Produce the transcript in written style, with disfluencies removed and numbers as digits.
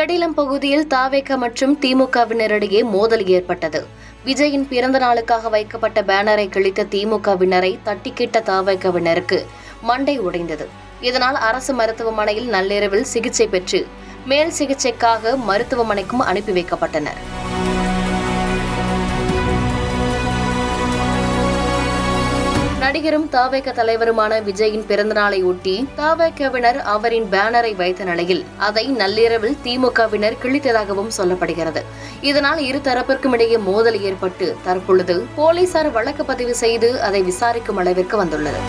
கெடிலம் பகுதியில் தவேக மற்றும் திமுகவினரிடையே மோதல் ஏற்பட்டது. விஜயின் பிறந்த நாளுக்காக வைக்கப்பட்ட பேனரை கிழித்த திமுகவினரை தட்டிக்கிட்ட தவேகவினருக்கு மண்டை உடைந்தது. இதனால் அரசு மருத்துவமனையில் நள்ளிரவில் சிகிச்சை பெற்று மேல் சிகிச்சைக்காக மருத்துவமனைக்கும் அனுப்பி வைக்கப்பட்டனர். நடிகரும் தவேக தலைவருமான விஜயின் பிறந்தநாளை ஒட்டி தவேகவினர் அவரின் பேனரை வைத்த நிலையில் அதை நள்ளிரவில் திமுகவினர் கிழித்ததாகவும் சொல்லப்படுகிறது. இதனால் இரு தரப்பிற்கும் இடையே மோதல் ஏற்பட்டு தற்பொழுது போலீசார் வழக்கு பதிவு செய்து அதை விசாரிக்கும் அளவிற்கு வந்துள்ளது.